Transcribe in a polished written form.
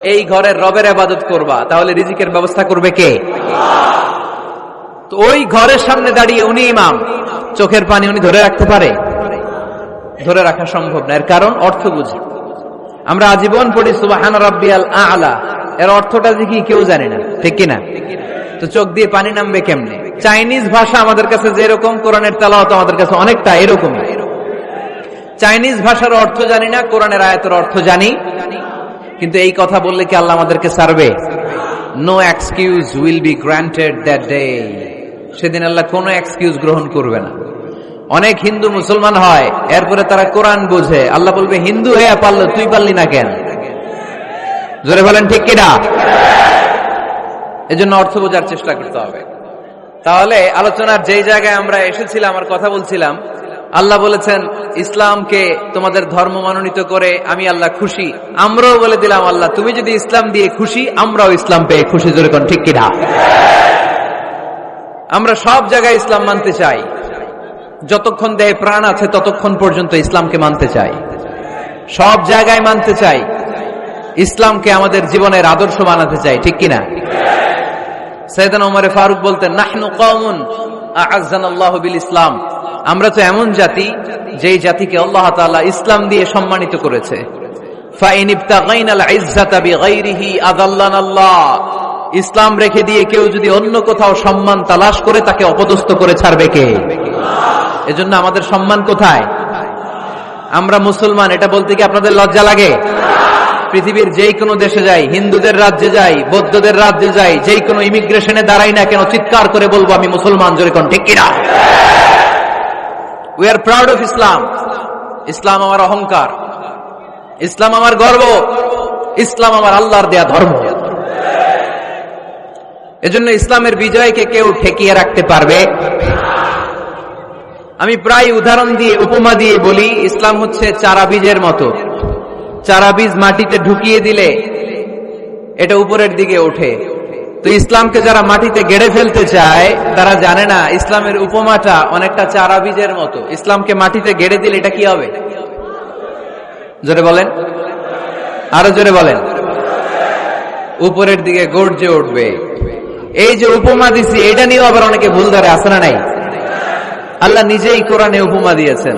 এই ঘরের রবের ইবাদত করবা, তাহলে রিজিকের ব্যবস্থা করবে কে? তো ওই ঘরের সামনে দাঁড়িয়ে উনি ইমাম, চোখের পানি উনি ধরে রাখতে পারে? ধরে রাখা সম্ভব না। এর কারণ অর্থ বুঝি। আমরা আজীবন পড়ি সুবহান রাব্বিয়াল আ'লা, এর অর্থটা দেখি কেউ জানে না, ঠিক কিনা? তো চোখ দিয়ে পানি নামবে কেমনে? চাইনিজ ভাষা আমাদের কাছে যেরকম, কোরআনের তেলাওয়াত আমাদের কাছে অনেকটা এরকমই। চাইনিজ ভাষার অর্থ জানি না, কোরআনের আয়াতের অর্থ জানি, কিন্তু এই কথা বললে কি আল্লাহ আমাদেরকে ছাড়বে? No excuse will be granted that day. সেদিন আল্লাহ কোনো এক্সকিউজ গ্রহণ করবে না। অনেক হিন্দু মুসলমান হয়, এরপরে তারা কোরআন বোঝে, আল্লাহ বলবে হিন্দু হয়ে পারলো, তুই পারলি না কেন? জোরে বলেন ঠিক কিনা? এজন্য অর্থ বোঝার চেষ্টা করতে হবে। তাহলে আলোচনার যেই জায়গায় আমরা এসেছিলাম আর কথা বলছিলাম, আল্লাহ বলেছেন ইসলামকে তোমাদের ধর্ম মনোনীত করে আমি আল্লাহ খুশি। আমরাও বলে দিলাম আল্লাহ তুমি যদি ইসলাম দিয়ে খুশি, আমরাও ইসলাম পেয়ে খুশি। জোরে কোন ঠিক কিনা? আমরা সব জায়গায় ইসলাম মানতে চাই, যতক্ষণ দেহে প্রাণ আছে ততক্ষণ পর্যন্ত ইসলামকে মানতে চাই, সব জায়গায় মানতে চাই, ইসলামকে আমাদের জীবনের আদর্শ বানাতে চাই, ঠিক কিনা? সাইয়েদনা ওমর ফারুক বলতেন নাহনু কওমুন আ'আজ্জানাল্লাহু বিল ইসলাম, আমরা তো এমন জাতি যেই জাতিকে আল্লাহ তাআলা ইসলাম দিয়ে সম্মানিত করেছে। ফাইন ইবতাগাইনাল ইজ্জাতা বিগাইরিহি আযাল্লানাল্লাহ, ইসলাম রেখে দিয়ে কেউ যদি অন্য কোথাও সম্মান তালাশ করে তাকে অপদস্থ করে ছাড়বে কে? এজন্য আমাদের সম্মান কোথায়? আমরা মুসলমান, এটা বলতে কি আপনাদের লজ্জা লাগে? পৃথিবীর যেই কোনো দেশে যাই, হিন্দুদের রাজ্যে যাই, বৌদ্ধদের রাজ্যে যাই, যেই কোনো ইমিগ্রেশনে দাঁড়াই না কেন, চিৎকার করে বলবো আমি মুসলমান। জোরে কোন ঠিক কিনা? We are proud of Islam. ইসলাম আমার অহংকার, ইসলাম আমার গর্ব, ইসলাম আমার আল্লাহর দেয়া ধর্ম। এজন্য ইসলামের বিজয়কে কেউ ঠেকিয়ে রাখতে পারবে? আমি প্রায় উদাহরণ দিয়ে, উপমা দিয়ে বলি, ইসলাম হচ্ছে চারা বীজের মতো। চারা বীজ মাটিতে ঢুকিয়ে দিলে এটা উপরের দিকে ওঠে। তো ইসলামকে যারা মাটিতে গেড়ে ফেলতে চায় তারা জানে না ইসলামের উপমাটা অনেকটা চারা বীজের মতো। ইসলামকে মাটিতে গেড়ে দিলে এটা কি হবে? জোরে বলেন, আরো জোরে বলেন। উপরের দিকে গর্জে উঠবে। এই যে উপমা দিছি, এটা নিয়েও আবার অনেকে ভুল ধরে, আছে না নাই? আল্লাহ নিজেই কোরআনে উপমা দিয়েছেন।